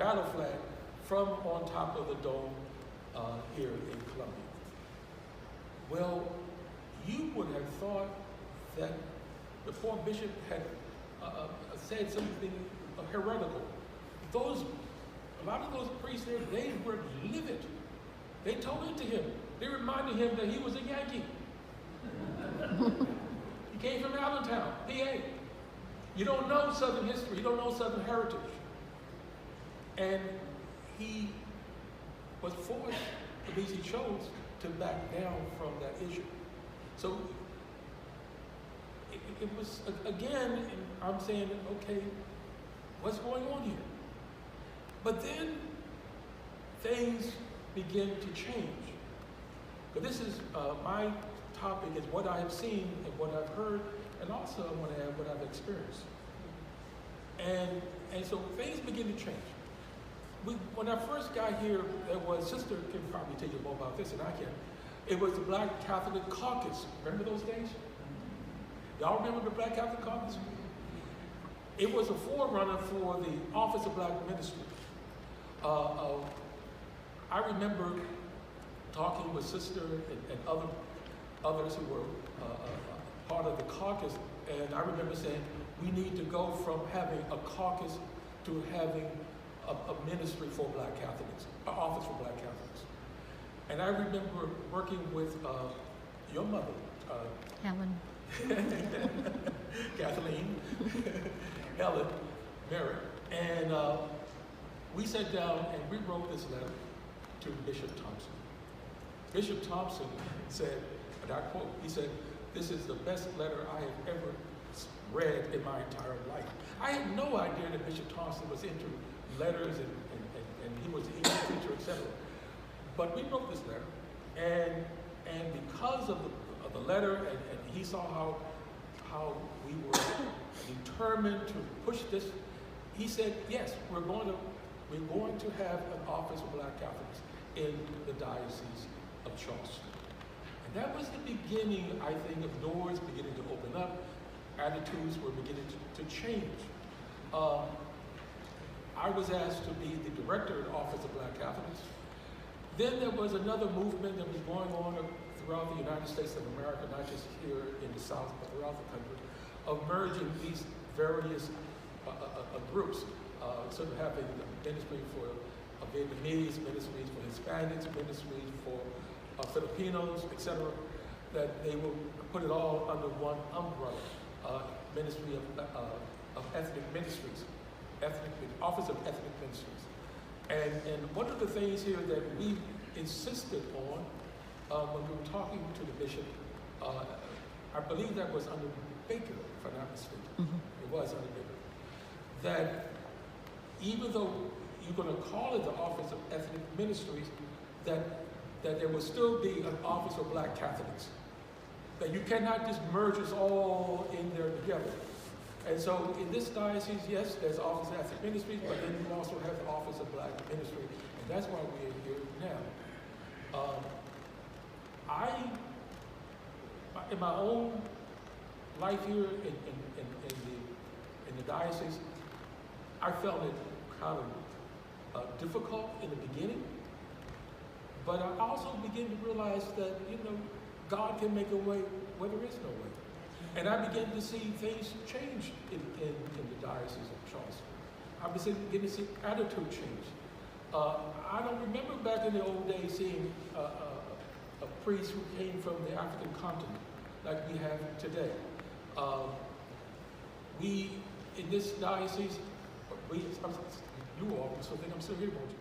battle flag from on top of the dome here in Columbia. Well, you would have thought that the poor bishop had said something heretical. A lot of those priests there, they were livid. They told it to him. They reminded him that he was a Yankee. He came from Allentown, PA. You don't know Southern history. You don't know Southern heritage. And he was forced, at least he chose, to back down from that issue. So it was, again, I'm saying, okay, what's going on here? But then things begin to change. But this is my topic is what I have seen and what I've heard, and also I want to add what I've experienced. And so things begin to change. When I first got here, there was, Sister can probably tell you more about this than I can. It was the Black Catholic Caucus. Remember those days? Y'all remember the Black Catholic Caucus? It was a forerunner for the Office of Black Ministry. I remember talking with Sister and others who were part of the caucus, and I remember saying, we need to go from having a caucus to having a ministry for Black Catholics, an office for Black Catholics. And I remember working with your mother, Helen. Kathleen, Helen, Mary, and we sat down and we wrote this letter to Bishop Thompson. Bishop Thompson said, and I quote, he said, "This is the best letter I have ever read in my entire life." I had no idea that Bishop Thompson was into letters and he was an English teacher, etc. But we wrote this letter, and because of the letter, and he saw how we were determined to push this, he said, yes, we're going to have an office for Black Catholics in the Diocese of Charleston. And that was the beginning, I think, of doors beginning to open up. Attitudes were beginning to change. I was asked to be the director of the Office of Black Catholics. Then there was another movement that was going on throughout the United States of America, not just here in the South, but throughout the country, of merging these various groups. Sort of having a ministry for Vietnamese, ministries for Hispanics, ministries for Filipinos, etc., that they will put it all under one umbrella, Ministry of Ethnic Ministries, Office of Ethnic Ministries. And one of the things here that we insisted on when we were talking to the bishop, I believe that was under Baker, if I'm not mistaken. Mm-hmm. It was under Baker. That even though you're going to call it the Office of Ethnic Ministries, that there will still be an Office for Black Catholics. That you cannot just merge us all in there together. And so in this diocese, yes, there's Office of Ethnic Ministries, but then you also have the Office of Black Ministry, and that's why we're here now. In my own life here in the diocese, I felt it kind of difficult in the beginning, but I also began to realize that, God can make a way where there is no way. And I began to see things change in the Diocese of Charleston. I began to see attitude change. I don't remember back in the old days seeing a priest who came from the African continent like we have today. We, in this diocese, you all, so think I'm still here, won't you?